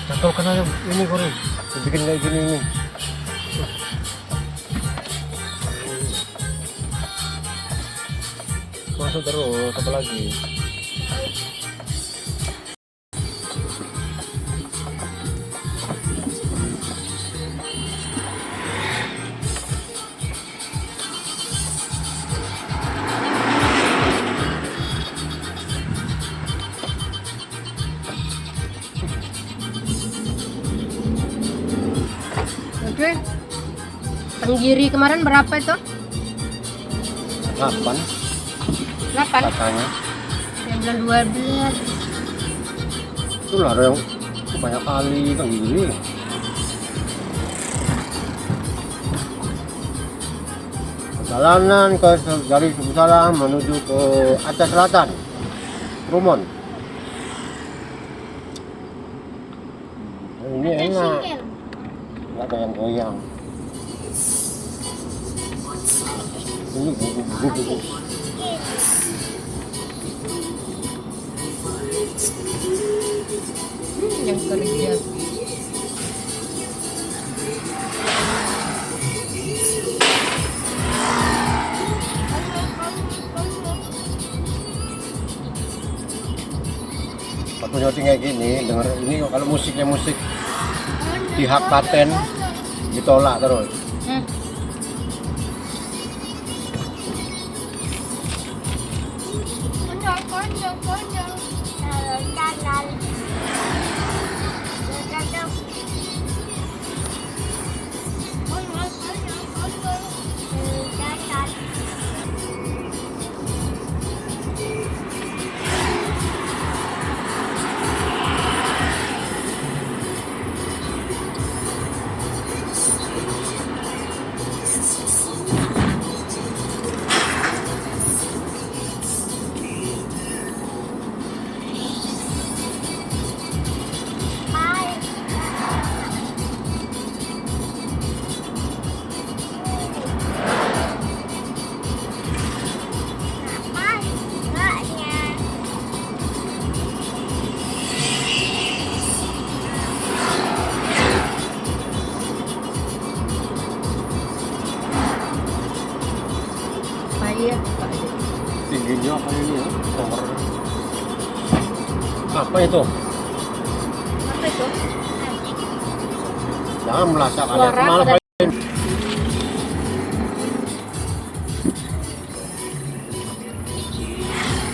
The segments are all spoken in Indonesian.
Cantolkan aja ini goreng. Bikin kayak gini ini. Masuk terus, apa lagi? Oke. Tenggiri kemarin berapa itu? 8 8. katanya. Yang bilang 12. Itulah ada yang banyak kali kan gini. Perjalanan dari Suku Salam menuju ke Aceh Selatan, Trumon. Ini enak, nggak goyang-goyang. Ini guguk-guguk. Yang kerja. Waktu nyuting kayak gini, denger ini kalau musiknya musik pihak paten ditolak terus. Payah. Tingginya apa ini ya? Nomor apa itu? Apa itu? Jangan melacak Suara kalian malah pada- main.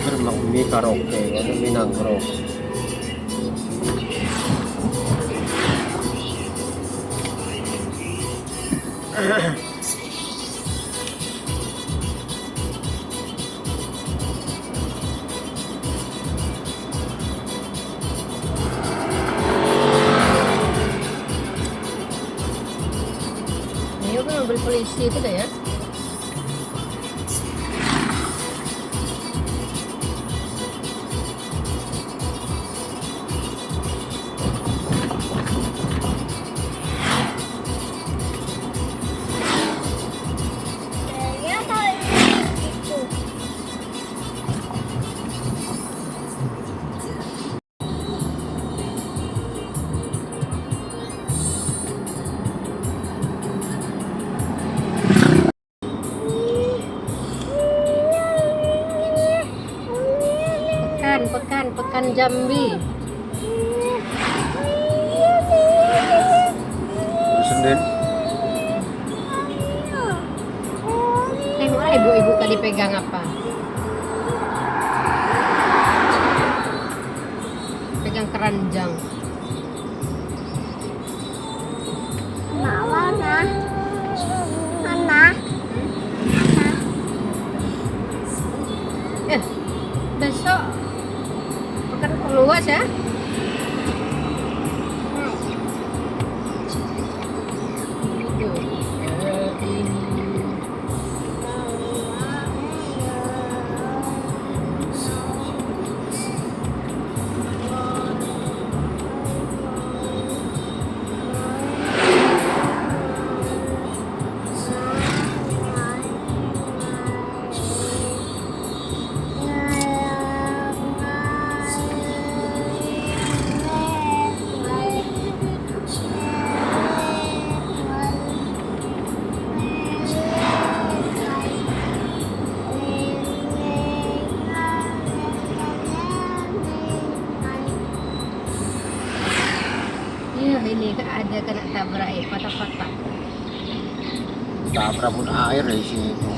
Bermak mie karaoke atau mie nangkrong. Ini kan mobil polisi itu dah ya. Pekan Jambi. Senin. Tengok ibu-ibu tadi pegang apa? Pegang keranjang. Mana? Mana? Besok akan keluar ya. ini ada kena tabrak patah-patah. Tabrak pun air dari sini itu.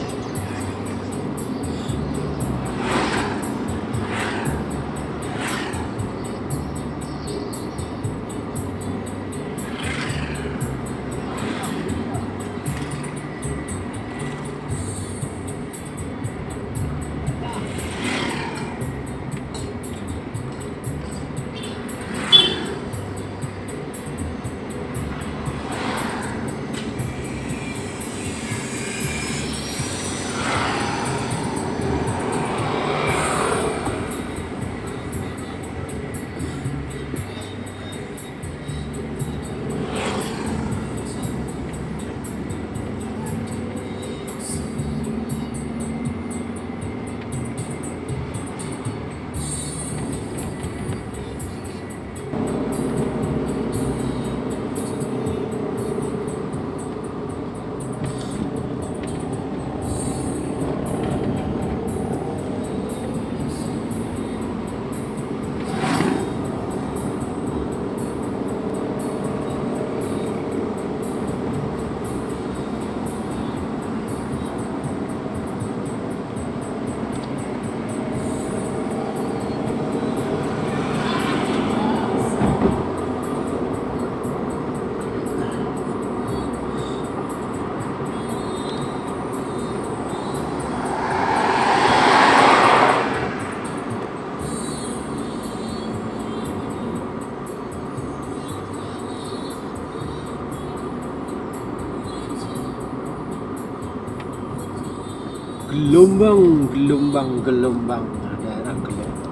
Gelombang. Ada anak gelombang.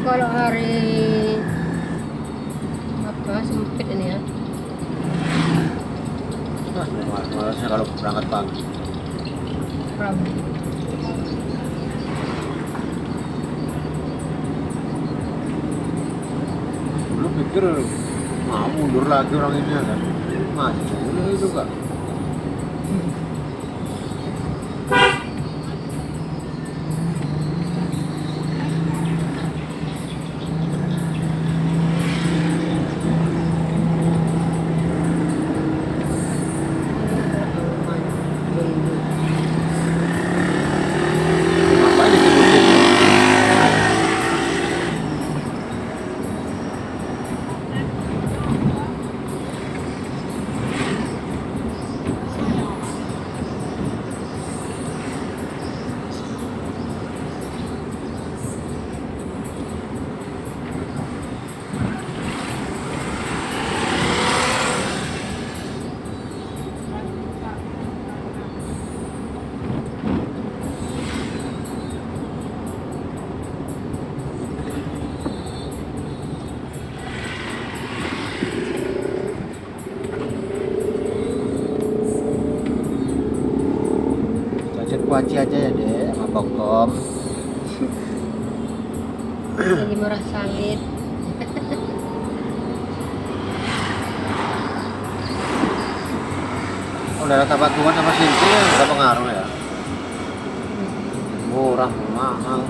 Kalau hari apa sempit ini ya. Malasnya kalau berangkat pagi. Rabu. Lu pikir mau mundur lagi orang ini kan? Maju itu enggak. Ngapain disebutin? Jajan kuaci aja ya dek sama Bongkom. Lagi murah sawit. Oh, daerah Tabatuan sama Sinti ya ada pengaruh ya. Murah, mahal.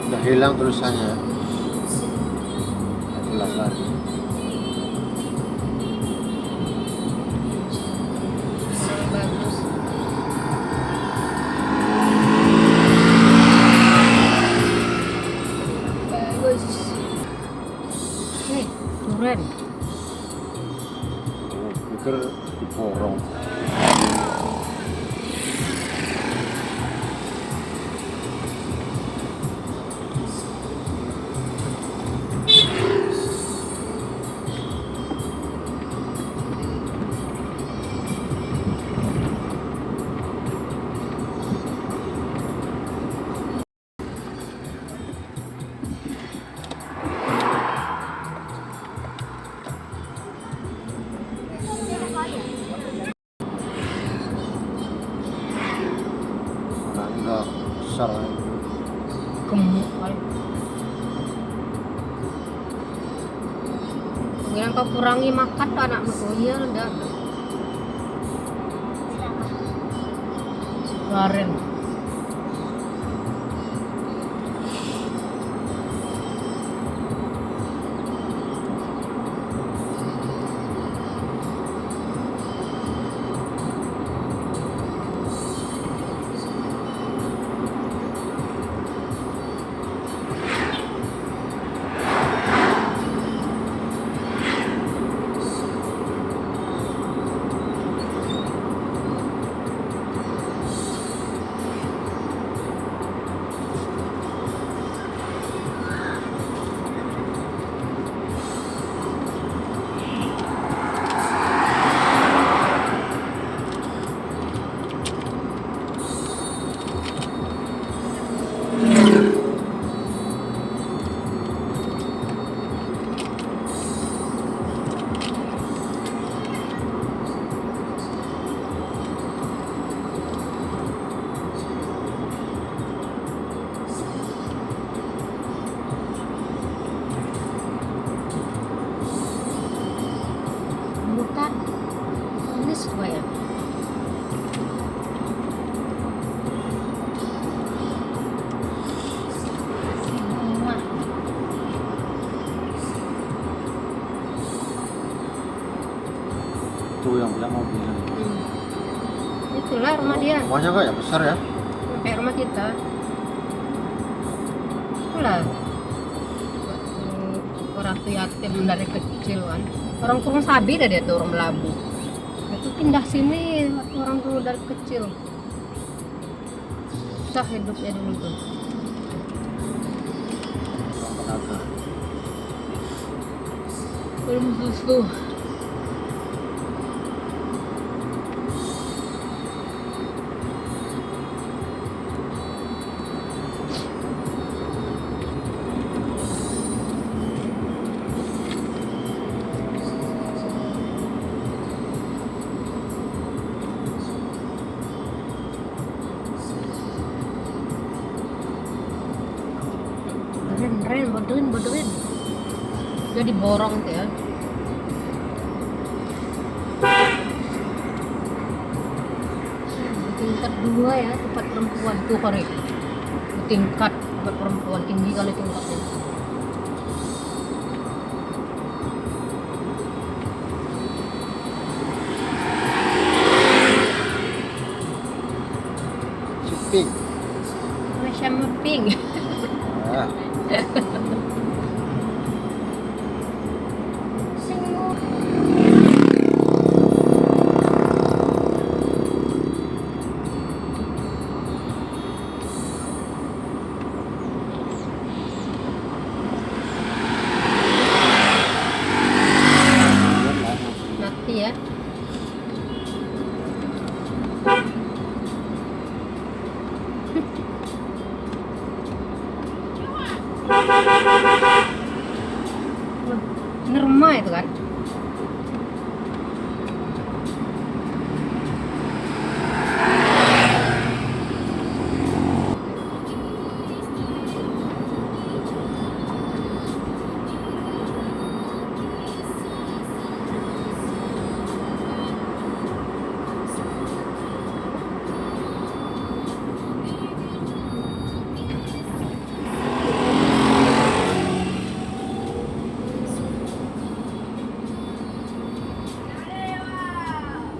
Udah hilang tulisannya. Nggak jelas lagi. Bagus. Bagus. Duren. Pikir diborong. besar. Gemuk kali. Yang kau kurangi makan tuh anakmu tuh, iya udah. Karen. Bukan. Ini semua ya. Semua. Tuh yang bilang mobilnya. Itulah rumah dia. Rumahnya enggak ya besar ya? Kayak rumah kita. Itulah. Orang tuh yatim dari kecil kan. Orang kurang sabi dah dia tuh orang Melabu. Itu pindah sini orang tuh dari kecil. Susah hidupnya dulu tuh. Orang Penata. Belum susu. Ren, bodohin. Jadi borong tuh ya. Tingkat 2 ya, tempat perempuan tuh kori. Tingkat tempat perempuan tinggi kali tingkatnya. Shipping. Macam pink. Ah, Mati ya. Ngerma itu kan.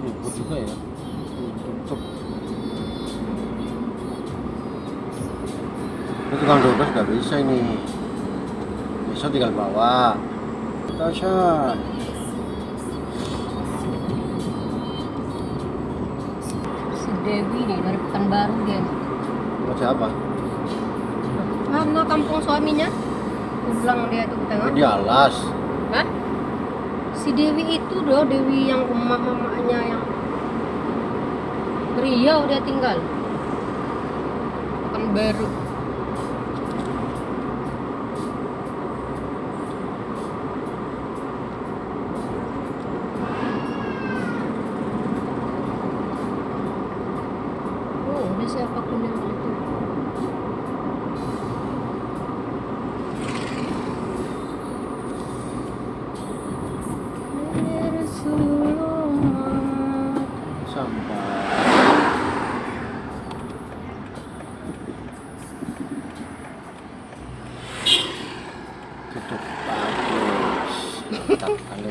ribut juga ya. Tutup. Ini tukang 12 nggak bisa ini. Bisa tinggal bawa. Tasya. Si Dewi nih dari Pekanbaru dia. Mau siapa? Karena kampung suaminya. Pulang dia tuh ke tengah. Di alas. Hah? Si Dewi itu doh, Dewi yang rumah mamanya yang Riau dia tinggal. Pekanbaru. Oh, udah siapapun yang itu. mantap kali.